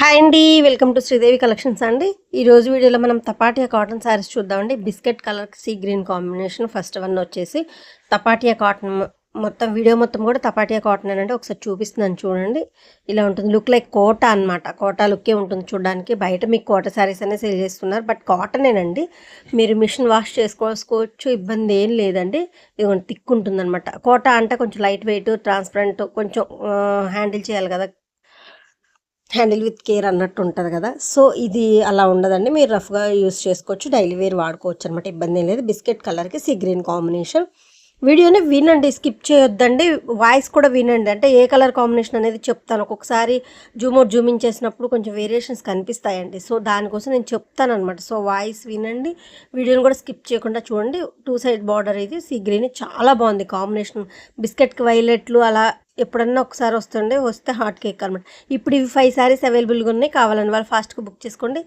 Hi అండి, welcome to Sridevi collections అండి. ఈరోజు వీడియోలో మనం తపాటియా కాటన్ శారీస్ చూద్దామండి. Biscuit colour see green combination. First one వచ్చేసి తపాటియా కాటన్. మొత్తం వీడియో మొత్తం కూడా తపాటియా కాటన్ అంటే ఒకసారి చూపిస్తున్నాను చూడండి. ఇలా ఉంటుంది, లుక్ లైక్ కోటా అనమాట. కోటా లుక్కే ఉంటుంది చూడడానికి. బయట మీకు కోటా శారీస్ అనే సేల్ చేస్తున్నారు, బట్ కాటనేనండి. మీరు మిషన్ వాష్ చేసుకోవచ్చు, ఇబ్బంది ఏం లేదండి. ఇది థిక్ ఉంటుంది అనమాట. కోటా అంటే కొంచెం లైట్ వెయిట్, ట్రాన్స్పరెంట్, కొంచెం హ్యాండిల్ చేయాలి కదా, హ్యాండిల్ విత్ కేర్ అన్నట్టు ఉంటుంది కదా. సో ఇది అలా ఉండదండి, మీరు రఫ్గా యూస్ చేసుకోవచ్చు, డైలీ వేర్ వాడుకోవచ్చు అనమాట. ఇబ్బంది ఏం లేదు. బిస్కెట్ కలర్కి సీ గ్రీన్ కాంబినేషన్. వీడియోని వినండి, స్కిప్ చేయొద్దండి. వాయిస్ కూడా వినండి, అంటే ఏ కలర్ కాంబినేషన్ అనేది చెప్తాను. ఒక్కొక్కసారి జూమింగ్ చేసినప్పుడు కొంచెం వేరియేషన్స్ కనిపిస్తాయండి. సో దానికోసం నేను చెప్తాను అనమాట. సో వాయిస్ వినండి, వీడియోని కూడా స్కిప్ చేయకుండా చూడండి. 2 సైడ్ బార్డర్ ఇది సీ గ్రీన్, చాలా బాగుంది కాంబినేషన్. బిస్కెట్కి వైలెట్లు అలా ఎప్పుడన్నా ఒకసారి వస్తే హాట్ కేక్ అనమాట. ఇప్పుడు ఇవి 5 శారీస్ అవైలబుల్గా ఉన్నాయి. కావాలని వాళ్ళు ఫాస్ట్గా బుక్ చేసుకోండి.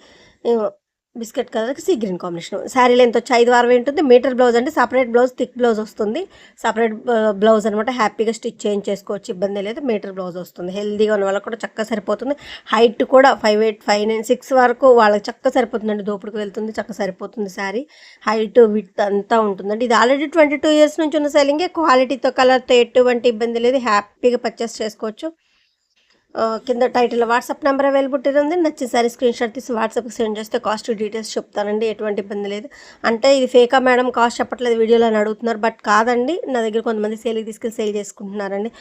బిస్కెట్ కలర్కి see green combination. Sari length వచ్చి 5 ఉంటుంది. మీటర్ బ్లౌజ్ అంటే సపరేట్ బ్లౌజ్, థిక్ బ్లౌజ్ వస్తుంది. సపరేట్ బ్లౌజ్ అనమాట. హ్యాపీగా స్టిచ్ చేంజ్ చేసుకోవచ్చు, ఇబ్బంది లేదు. మీటర్ బ్లౌజ్ వస్తుంది. హెల్దీగా ఉన్న వాళ్ళకి కూడా చక్కగా సరిపోతుంది. హైట్ కూడా 5'8", 5'9", 6 వరకు వాళ్ళకి చక్కగా సరిపోతుందండి. దోపుడుకు వెళ్తుంది, చక్కగా సరిపోతుంది శారీ. హైట్ విడ్త్ అంతా ఉంటుందండి. ఇది ఆల్రెడీ 22 ఇయర్స్ నుంచి ఉన్న సెల్లింగే. క్వాలిటీతో కలర్తో ఎటువంటి ఇబ్బంది లేదు, హ్యాపీగా పర్చేస్ చేసుకోవచ్చు. కింద టైటిల్ వాట్సాప్ నెంబర్ అవైలబిలిటీ ఉంది. నచ్చిన సారీ స్క్రీన్ షాట్ తీసి వాట్సాప్కి సెండ్ చేస్తే కాస్ట్ డీటెయిల్స్ చెప్తానండి, ఎటువంటి ఇబ్బంది లేదు. అంటే ఇది ఫేకా మేడం, కాస్ట్ చెప్పట్లేదు వీడియోలో అని అడుగుతున్నారు, బట్ కాదండి. నా దగ్గర కొంతమంది సేల్కి తీసుకెళ్ళి సేల్ చేసుకుంటున్నారండి.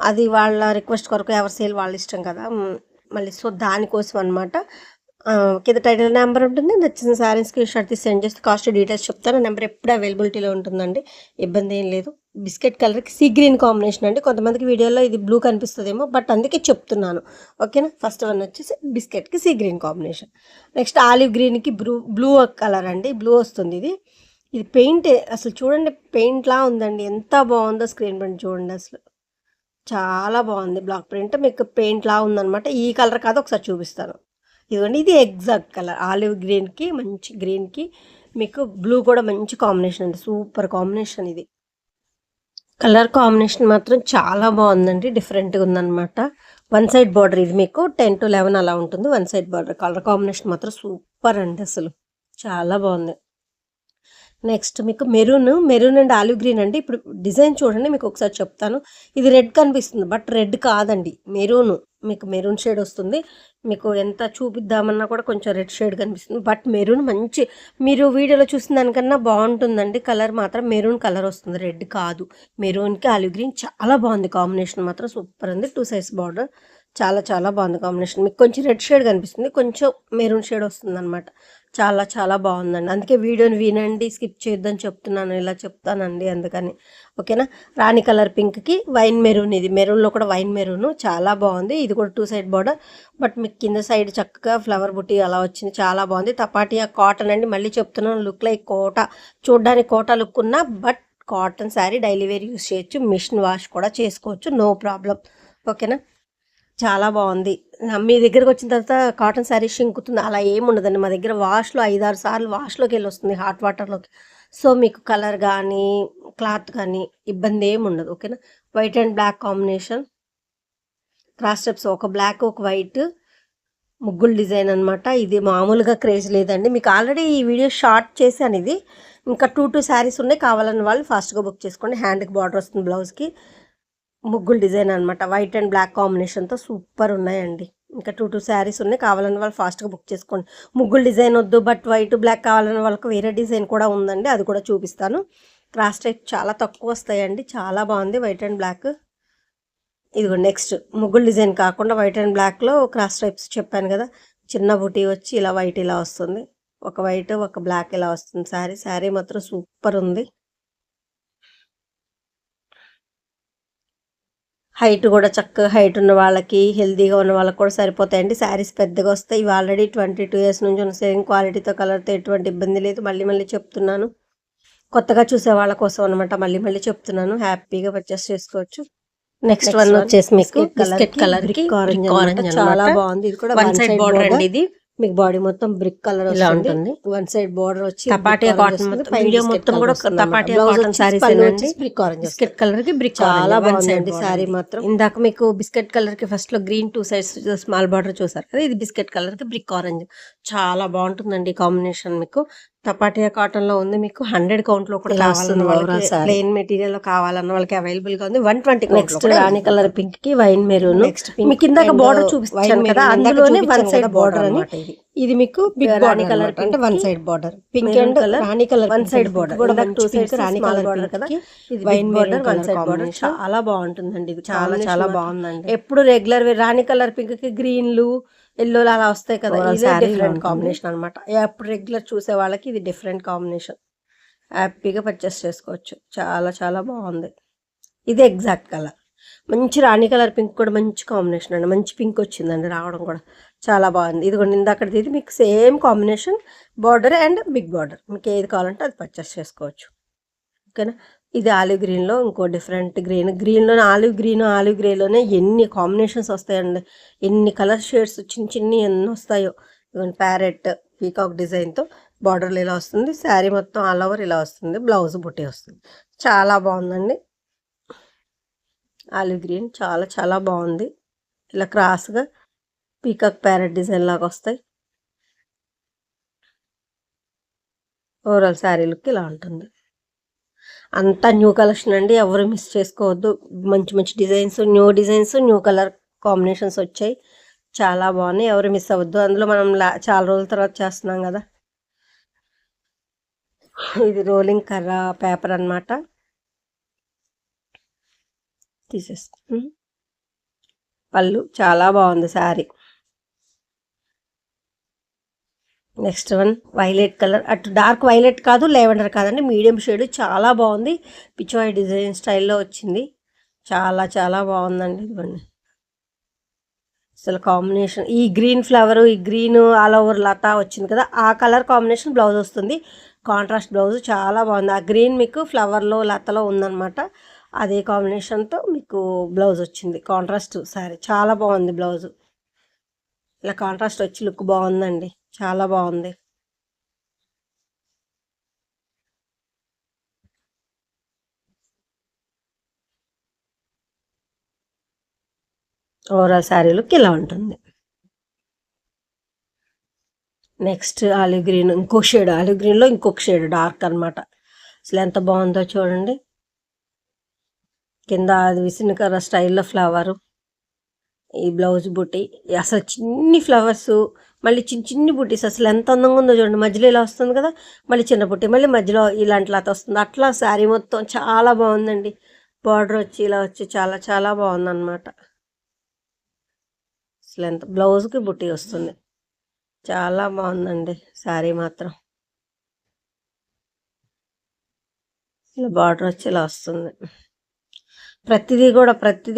అది వాళ్ళ రిక్వెస్ట్ కొరకు, ఎవరి సేల్ వాళ్ళ ఇష్టం కదా మళ్ళీ. సో దానికోసం అనమాట. కింద టైటిల్ నెంబర్ ఉంటుంది. నచ్చిన సారీ స్క్రీన్ షాట్ తీసి సెండ్ చేస్తే కాస్ట్ డీటెయిల్స్ చెప్తాను. నెంబర్ ఎప్పుడు అవైలబిలిటీలో ఉంటుందండి, ఇబ్బంది ఏం లేదు. బిస్కెట్ కలర్కి సీ గ్రీన్ కాంబినేషన్ అండి. కొంతమందికి వీడియోలో ఇది బ్లూ కనిపిస్తుందేమో, బట్ అందుకే చెప్తున్నాను, ఓకేనా. ఫస్ట్ వన్ వచ్చేసి బిస్కెట్కి sea green combination. Next olive గ్రీన్కి బ్లూ కలర్ అండి. బ్లూ వస్తుంది. ఇది పెయింట్ అసలు చూడండి, పెయింట్లా ఉందండి. ఎంత బాగుందో స్క్రీన్ ప్రింట్ చూడండి, అసలు చాలా బాగుంది. బ్లాక్ ప్రింట్ మీకు పెయింట్లా ఉందనమాట. ఈ కలర్ కాదు, ఒకసారి చూపిస్తాను. ఇదిగోండి, ఇది ఎగ్జాక్ట్ కలర్. ఆలివ్ గ్రీన్కి మంచి గ్రీన్కి మీకు బ్లూ కూడా మంచి కాంబినేషన్ అండి. Super combination. ఇది కలర్ కాంబినేషన్ మాత్రం చాలా బాగుందండి, డిఫరెంట్గా ఉందన్నమాట. 1 సైడ్ బార్డర్. ఇది మీకు 10 to 11 అలా ఉంటుంది. 1 సైడ్ బార్డర్. కలర్ కాంబినేషన్ మాత్రం సూపర్ అండి, అసలు చాలా బాగుంది. నెక్స్ట్ మీకు మెరూన్ అండ్ ఆలివ్ గ్రీన్ అండి. ఇప్పుడు డిజైన్ చూడండి, మీకు ఒకసారి చెప్తాను. ఇది రెడ్ కనిపిస్తుంది, బట్ రెడ్ కాదండి, మీకు మెరూన్ షేడ్ వస్తుంది. మీకు ఎంత చూపిద్దామన్నా కూడా కొంచెం రెడ్ షేడ్ కనిపిస్తుంది, బట్ మెరూన్ మంచి, మీరు వీడియోలో చూసిన దానికన్నా బాగుంటుందండి. కలర్ మాత్రం మెరూన్ కలర్ వస్తుంది, రెడ్ కాదు. మెరూన్కి ఆలివ్ గ్రీన్ చాలా బాగుంది కాంబినేషన్, మాత్రం సూపర్ ఉంది. 2 సైడ్స్ బార్డర్, చాలా చాలా బాగుంది కాంబినేషన్. మీకు కొంచెం రెడ్ షేడ్ కనిపిస్తుంది, కొంచెం మెరూన్ షేడ్ వస్తుంది అనమాట. చాలా చాలా బాగుందండి. అందుకే వీడియోని వినండి, స్కిప్ చేయొద్దని చెప్తున్నాను, ఇలా చెప్తానండి అందుకని, ఓకేనా. రాణి కలర్ పింక్కి వైన్ మెరూన్. ఇది మెరూన్లో కూడా వైన్ మెరూన్, చాలా బాగుంది. ఇది కూడా 2 సైడ్ బార్డర్, బట్ మీకు కింద సైడ్ చక్కగా ఫ్లవర్ బుట్టి అలా వచ్చింది, చాలా బాగుంది. తపాటియా కాటన్ అండి. మళ్ళీ చెప్తున్నాను, లుక్ లైక్ కోటా. చూడడానికి కోటా లుక్ ఉన్నా, but cotton sari, daily wear use చేయొచ్చు, మిషన్ వాష్ కూడా చేసుకోవచ్చు, నో ప్రాబ్లం, ఓకేనా. చాలా బాగుంది. మీ దగ్గరకు వచ్చిన తర్వాత కాటన్ శారీ షింకుతుంది అలా ఏముండదండి. మా దగ్గర వాష్లో 5-6 సార్లు వాష్లోకి వెళ్ళి వస్తుంది, హాట్ వాటర్లోకి. సో మీకు కలర్ కానీ క్లాత్ కానీ ఇబ్బంది ఏమి ఉండదు, ఓకేనా. White and black combination. Cross steps, ఒక బ్లాక్ ఒక వైట్, ముగ్గులు డిజైన్ అనమాట. ఇది మామూలుగా క్రేజ్ లేదండి. మీకు ఆల్రెడీ ఈ వీడియో షార్ట్ చేశాను. ఇది ఇంకా 2 శారీస్ ఉన్నాయి. కావాలని వాళ్ళు ఫాస్ట్గా బుక్ చేసుకోండి. హ్యాండ్కి బార్డర్ వస్తుంది, బ్లౌజ్కి ముగ్గులు డిజైన్ అనమాట. వైట్ అండ్ బ్లాక్ కాంబినేషన్తో సూపర్ ఉన్నాయండి. ఇంకా 2 శారీస్ ఉన్నాయి. కావాలని వాళ్ళు ఫాస్ట్గా బుక్ చేసుకోండి. ముగ్గులు డిజైన్ వద్దు, బట్ వైట్ బ్లాక్ కావాలని వాళ్ళకి వేరే డిజైన్ కూడా ఉందండి, అది కూడా చూపిస్తాను. క్రాస్ టైప్ చాలా తక్కువ వస్తాయండి, చాలా బాగుంది వైట్ అండ్ బ్లాక్. ఇదిగో నెక్స్ట్ ముగ్గులు డిజైన్ కాకుండా వైట్ అండ్ బ్లాక్లో క్రాస్ టైప్స్ చెప్పాను కదా. చిన్న బుటీ వచ్చి ఇలా వైట్ ఇలా వస్తుంది, ఒక వైట్ ఒక బ్లాక్ ఇలా వస్తుంది. శారీ మాత్రం సూపర్ ఉంది. హైట్ కూడా చక్కగా, హైట్ ఉన్న వాళ్ళకి, హెల్తీగా ఉన్న వాళ్ళకి కూడా సరిపోతాయండి. శారీస్ పెద్దగా వస్తాయి. ఇవి ఆల్రెడీ 22 ఇయర్స్ నుంచి ఉన్న సేమ్ క్వాలిటీతో, కలర్తో ఎటువంటి ఇబ్బంది లేదు. మళ్ళీ చెప్తున్నాను, కొత్తగా చూసే వాళ్ళ కోసం అనమాట. మళ్ళీ చెప్తున్నాను, హ్యాపీగా పర్చేస్ చేసుకోవచ్చు. నెక్స్ట్ వన్ వచ్చేసి మీకు బిస్కెట్ కలర్ కి ఆరెంజ్, చాలా బాగుంది. ఇది కూడా 1 సైడ్ బార్డర్ అండి. ఇది మీకు బాడీ మొత్తం బ్రిక్ కలర్ ఇలా ఉంటుంది. వన్ సైడ్ బోర్డర్ వచ్చి తపాటియా కాటన్ వీడియో మొత్తం కూడా తపాటియా కాటన్ సారీస్ అండి. బ్రిక్ ఆరెంజ్ బిస్కెట్ కలర్ కి బ్రిక్ చాలా బాగుందండి సారీ మాత్రం. ఇందాక మీకు బిస్కెట్ కలర్ కి ఫస్ట్ లో గ్రీన్ 2 సైడ్స్ స్మాల్ బార్డర్ చూసారు కదా, ఇది బిస్కెట్ కలర్ కి బ్రిక్ ఆరెంజ్ చాలా బాగుంటుందండి కాంబినేషన్. మీకు తపాటియా కాటన్ లో ఉంది, మీకు 100 కౌంట్ లో కూడా వస్తుంది. ప్లెయిన్ మెటీరియల్ లో కావాలన్న వాళ్ళకి అవైలబుల్ గా ఉంది. 120 నెక్స్ట్ రాణి కలర్ పింక్ కి వైన్ మెరూన్. నెక్స్ట్ మీకు ఇందాక బార్డర్ చూపించాను కదా, అందులోనే వన్ సైడ్ బార్డర్ అని. ఇది మీకు బిగ్ రాణి కలర్ అంటే one side border, pink and Rani colour one side border కూడా 2 సైడ్స్ రాణి కలర్ బార్డర్ కదా, ఇది wine border one side border. చాలా బాగుంటుందండి, ఇది చాలా చాలా బాగుందండి. ఎప్పుడు రెగ్యులర్ రాణి కలర్ పింక్ కి గ్రీన్లు ఎల్లో అలా వస్తాయి కదా, ఇది డిఫరెంట్ కాంబినేషన్ అనమాట. ఎప్పుడు రెగ్యులర్ చూసే వాళ్ళకి ఇది డిఫరెంట్ కాంబినేషన్, హ్యాపీగా పర్చేస్ చేసుకోవచ్చు. చాలా చాలా బాగుంది. ఇది ఎగ్జాక్ట్ కలర్, మంచి రాణి కలర్ పింక్ కూడా మంచి కాంబినేషన్ అండి. మంచి పింక్ వచ్చిందండి రావడం కూడా చాలా బాగుంది. ఇది కూడా ఇందాకది ఇది మీకు same combination, border and big border. మీకు ఏది కావాలంటే అది పర్చేస్ చేసుకోవచ్చు. ఓకేనా. ఇది ఆలివ్ గ్రీన్లో ఇంకో డిఫరెంట్ గ్రీన్లోనే ఆలివ్ గ్రేలోనే ఎన్ని కాంబినేషన్స్ వస్తాయండి, ఎన్ని కలర్ షేడ్స్ చిన్న చిన్ని ఎన్ని వస్తాయో. ప్యారెట్ పీకాక్ డిజైన్తో బార్డర్లు ఇలా వస్తుంది, శారీ మొత్తం ఆల్ ఓవర్ ఇలా వస్తుంది, బ్లౌజ్ బుట్టి వస్తుంది. చాలా బాగుందండి. ఆలివ్ గ్రీన్ చాలా చాలా బాగుంది. ఇలా క్రాస్గా పీకాక్ ప్యారెట్ డిజైన్ లాగా వస్తాయి. ఓవరాల్ శారీ లుక్ ఇలా ఉంటుంది. అంతా న్యూ కలెక్షన్ అండి, ఎవరు మిస్ చేసుకోవద్దు. మంచి మంచి డిజైన్స్, న్యూ కలర్ కాంబినేషన్స్ వచ్చాయి, చాలా బాగున్నాయి. ఎవరు మిస్ అవ్వద్దు. అందులో మనం చాలా రోజుల తర్వాత చేస్తున్నాం కదా. ఇది రోలింగ్ కర్ర పేపర్ అన్నమాట. తీసేస్తాం. పళ్ళు చాలా బాగుంది sari. Next one violet colour, అటు డార్క్ వైలెట్ కాదు లెవెండర్ కాదండి, మీడియం షేడ్, చాలా బాగుంది. పిచ్వాయ్ డిజైన్ స్టైల్లో వచ్చింది, చాలా చాలా బాగుందండి. ఇదిగోండి అసలు కాంబినేషన్, ఈ గ్రీన్ ఫ్లవర్, ఈ గ్రీన్ ఆల్ ఓవర్ లతా వచ్చింది కదా, ఆ కలర్ కాంబినేషన్ బ్లౌజ్ వస్తుంది. కాంట్రాస్ట్ బ్లౌజ్ చాలా బాగుంది. ఆ గ్రీన్ మీకు ఫ్లవర్లో లతలో ఉందన్నమాట, అదే కాంబినేషన్తో మీకు బ్లౌజ్ వచ్చింది. కాంట్రాస్ట్ శారీ చాలా బాగుంది. బ్లౌజ్ ఇలా కాంట్రాస్ట్ వచ్చి లుక్ బాగుందండి, చాలా బాగుంది. ఓవరాల్ శారీ లుక్ ఇలా ఉంటుంది. నెక్స్ట్ ఆలివ్ గ్రీన్, ఇంకో షేడ్ ఆలివ్ గ్రీన్లో ఇంకొక షేడ్ డార్క్ అనమాట. అసలు ఎంత బాగుందో చూడండి. కింద అది విసినకర స్టైల్లో ఫ్లవరు, ఈ బ్లౌజ్ బుట్టి, అసలు చిన్ని ఫ్లవర్స్, మళ్ళీ చిన్ని బుట్టీస్, అసలు ఎంత అందంగా ఉందో చూడండి. మధ్యలో ఇలా వస్తుంది కదా, మళ్ళీ చిన్న బుట్టి, మళ్ళీ మధ్యలో ఇలాంటి లాత వస్తుంది. అట్లా శారీ మొత్తం చాలా బాగుందండి. బార్డర్ వచ్చి ఇలా వచ్చి చాలా చాలా బాగుందన్నమాట. అసలు ఎంత బ్లౌజ్కి బుట్టి వస్తుంది, చాలా బాగుందండి శారీ మాత్రం. ఇలా బార్డర్ వచ్చి ఇలా వస్తుంది. ప్రతిదీ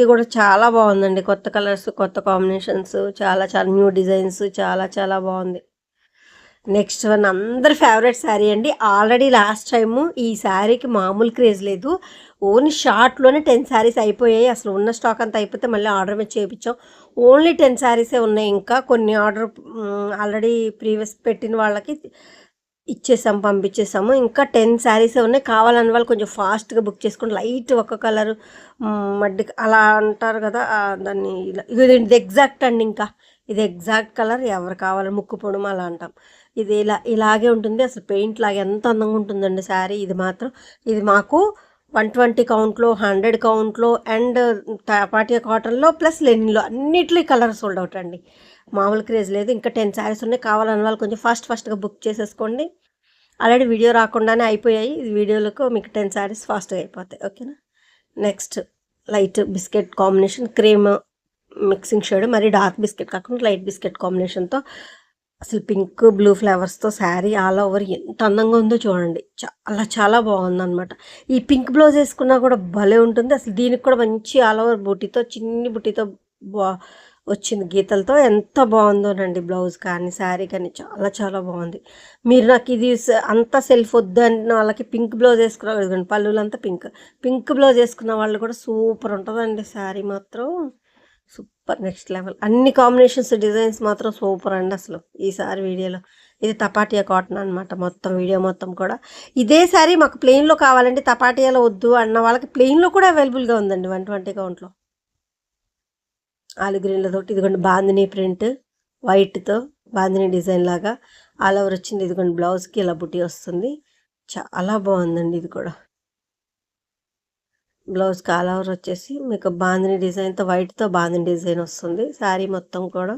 కూడా చాలా బాగుందండి. కొత్త కలర్స్, కొత్త కాంబినేషన్స్, చాలా చాలా న్యూ డిజైన్స్, చాలా చాలా బాగుంది. నెక్స్ట్ వన్ అందరి ఫేవరెట్ శారీ అండి. ఆల్రెడీ లాస్ట్ టైము ఈ శారీకి మామూలు క్రేజ్ లేదు, ఓన్లీ షార్ట్లోనే 10 శారీస్ అయిపోయాయి. అసలు ఉన్న స్టాక్ అంతా అయిపోతే మళ్ళీ ఆర్డర్ మీద చేయించాం. ఓన్లీ 10 శారీసే ఉన్నాయి. ఇంకా కొన్ని ఆర్డర్ ఆల్రెడీ ప్రీవియస్ పెట్టిన వాళ్ళకి పంపించేసాము. ఇంకా 10 శారీసే ఉన్నాయి. కావాలన్న వాళ్ళు కొంచెం ఫాస్ట్గా బుక్ చేసుకుని, లైట్ ఒక కలర్ మడ్డి అలా అంటారు కదా, దాన్ని ఇది ఎగ్జాక్ట్ అండి. ఇంకా ఇది ఎగ్జాక్ట్ కలర్, ఎవరు కావాలి ముక్కు పొడుము అలా అంటాం. ఇది ఇలాగే ఉంటుంది. అసలు పెయింట్ లాగా ఎంత అందంగా ఉంటుందండి శారీ. ఇది మాకు 120 కౌంట్లో, 100 కౌంట్లో అండ్ తపాటియా కాటన్లో ప్లస్ లెనిన్లో అన్నిట్లో కలర్ సోల్డ్ అవుట్ అండి. మామూలు క్రేజ్ లేదు. ఇంకా 10 శారీస్ ఉన్నాయి. కావాలన్న వాళ్ళు కొంచెం ఫాస్ట్గా బుక్ చేసేసుకోండి. ఆల్రెడీ వీడియో రాకుండానే అయిపోయాయి. ఇది వీడియోలకు మీకు 10 శారీస్ ఫాస్ట్గా అయిపోతాయి. ఓకేనా. Next light biscuit combination, cream mixing shade, మరి డార్క్ బిస్కెట్ కాకుండా లైట్ బిస్కెట్ కాంబినేషన్తో అసలు పింక్ బ్లూ ఫ్లవర్స్తో శారీ ఆల్ ఓవర్ ఎంత అందంగా ఉందో చూడండి. చాలా చాలా బాగుందన్నమాట. ఈ పింక్ బ్లౌజ్ వేసుకున్నా కూడా భలే ఉంటుంది. అసలు దీనికి కూడా మంచి ఆల్ ఓవర్ బుట్టితో, చిన్ని బుట్టితో వచ్చింది గీతలతో, ఎంత బాగుందోనండి. బ్లౌజ్ కానీ శారీ కానీ చాలా చాలా బాగుంది. మీరు నాకు ఇది అంతా సెల్ఫ్ వద్దు అన్న వాళ్ళకి పింక్ బ్లౌజ్ వేసుకున్న, పళ్ళులంతా పింక్ బ్లౌజ్ వేసుకున్న వాళ్ళు కూడా సూపర్ ఉంటుందండి శారీ మాత్రం. Super next level. అన్ని కాంబినేషన్స్ డిజైన్స్ మాత్రం సూపర్ అండి అసలు ఈసారి వీడియోలో. ఇది తపాటియా కాటన్ అనమాట. మొత్తం వీడియో మొత్తం కూడా ఇదే సారీ మాకు ప్లెయిన్లో కావాలండి, తపాటియాలో వద్దు అన్న వాళ్ళకి ప్లెయిన్లో కూడా అవైలబుల్గా ఉందండి 120 కౌంట్లో. ఆలు గ్రీన్లతోటి ఇదిగోండి బాందిని ప్రింట్ వైట్తో బాందిని డిజైన్ లాగా ఆల్ ఓవర్ వచ్చింది. ఇదిగోండి బ్లౌజ్కి ఇలా బుట్టి వస్తుంది. చాలా బాగుందండి ఇది కూడా. బ్లౌజ్కి ఆల్ ఓవర్ వచ్చేసి మీకు బాందిని డిజైన్తో వైట్తో బాందిని డిజైన్ వస్తుంది. శారీ మొత్తం కూడా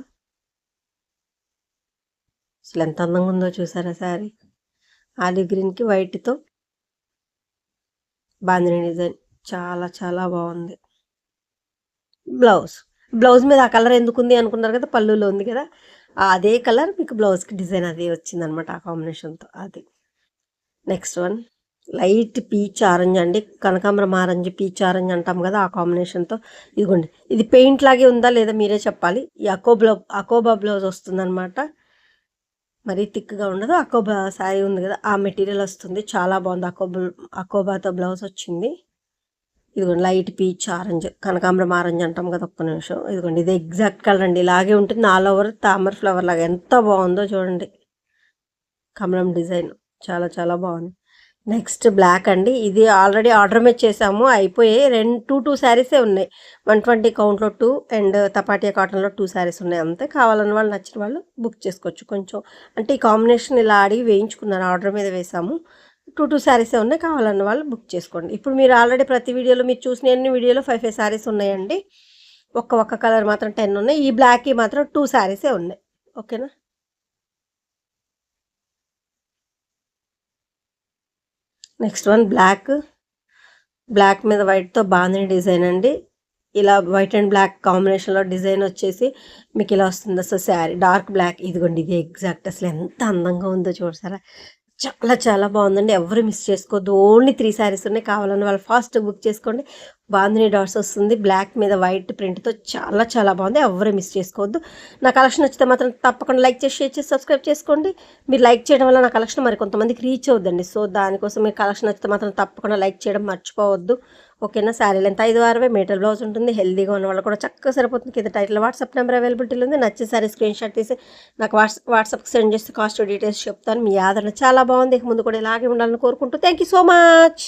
అసలు ఎంత అందంగా ఉందో చూసారా శారీ. ఆలివ్ గ్రీన్కి వైట్తో బాందిని డిజైన్ చాలా చాలా బాగుంది. బ్లౌజ్ మీద ఆ కలర్ ఎందుకుంది అనుకున్నారు కదా, పళ్ళులో ఉంది కదా, అదే కలర్ మీకు బ్లౌజ్కి డిజైన్ అదే వచ్చిందనమాట ఆ కాంబినేషన్తో. అది next one light peach orange అండి, కనకాంబరం ఆరెంజ్ పీచ్ ఆరెంజ్ అంటాం కదా, ఆ కాంబినేషన్తో. ఇదిగోండి ఇది పెయింట్ లాగే ఉందా లేదా మీరే చెప్పాలి. ఈ అకోబా బ్లౌజ్ వస్తుందన్నమాట. మరీ థిక్గా ఉండదు. అకోబా శారీ ఉంది కదా, ఆ మెటీరియల్ వస్తుంది. చాలా బాగుంది. అకోబాతో బ్లౌజ్ వచ్చింది. ఇదిగోండి లైట్ పీచ్ ఆరెంజ్, కనకాంబరం ఆరెంజ్ అంటాం కదా. ఒక్క నిమిషం. ఇదిగోండి ఇది ఎగ్జాక్ట్ కలర్ అండి, ఇలాగే ఉంటుంది. ఆల్ ఓవర్ తామర ఫ్లవర్ లాగా ఎంత బాగుందో చూడండి. కమలం డిజైన్ చాలా చాలా బాగుంది. నెక్స్ట్ బ్లాక్ అండి. ఇది ఆల్రెడీ ఆర్డర్ మీద చేసాము, అయిపోయాయి. టూ శారీసే ఉన్నాయి. 120 కౌంట్లో 2 అండ్ తపాటియా కాటన్లో 2 శారీస్ ఉన్నాయి అంతే. కావాలని వాళ్ళు నచ్చిన వాళ్ళు బుక్ చేసుకోవచ్చు. కొంచెం అంటే ఈ కాంబినేషన్ ఇలా అడిగి వేయించుకున్నారు, ఆర్డర్ మీద వేసాము. 2 శారీసే ఉన్నాయి. కావాలన్న వాళ్ళు బుక్ చేసుకోండి. ఇప్పుడు మీరు ఆల్రెడీ ప్రతి వీడియోలో మీరు చూసిన అన్ని వీడియోలో 5 శారీస్ ఉన్నాయండి. ఒక్క కలర్ మాత్రం 10 ఉన్నాయి. ఈ బ్లాక్కి మాత్రం 2 శారీసే ఉన్నాయి. ఓకేనా. నెక్స్ట్ వన్ బ్లాక్ మీద వైట్తో బాందిని డిజైన్ అండి. ఇలా వైట్ అండ్ బ్లాక్ కాంబినేషన్లో డిజైన్ వచ్చేసి మీకు ఇలా వస్తుంది అసలు శారీ. Dark black. ఇదిగోండి ఇది ఎగ్జాక్ట్ అసలు ఎంత అందంగా ఉందో చూసారా. చాలా చాలా బాగుందండి. ఎవరు మిస్ చేసుకోవద్దు. ఓన్లీ 3 శారీస్ ఉన్నాయి. కావాలని వాళ్ళు ఫాస్ట్ బుక్ చేసుకోండి. బాందిని డాట్స్ వస్తుంది బ్లాక్ మీద వైట్ ప్రింట్తో. చాలా చాలా బాగుంది. ఎవరు మిస్ చేసుకోవద్దు. నా కలెక్షన్ నచ్చితే మాత్రం తప్పకుండా లైక్ చేసి షేర్ చేసి సబ్స్క్రైబ్ చేసుకోండి. మీరు లైక్ చేయడం వల్ల నా కలెక్షన్ మరి కొంతమందికి రీచ్ అవుద్దండి. సో దానికోసం మీ కలెక్షన్ నచ్చితే మాత్రం తప్పకుండా లైక్ చేయడం మర్చిపోవద్దు. ఓకేనా. శారీలు ఎంత 5 మీటర్ బ్లౌజ్ ఉంటుంది. హెల్దీగా ఉన్న వాళ్ళు కూడా చక్కగా సరిపోతుంది. కింద టైటిల్ వాట్సాప్ నెంబర్ అవైలబిలిటీలో ఉంది. నచ్చిన శారీ స్క్రీన్ షాట్ తీసి నాకు వాట్సాప్కి సెండ్ చేస్తే కాస్ట్ డీటెయిల్స్ చెప్తాను. మీ ఆదరణ చాలా బాగుంది. ముందు కూడా ఇలాగే ఉండాలని కోరుకుంటూ థ్యాంక్ యూ సో మచ్.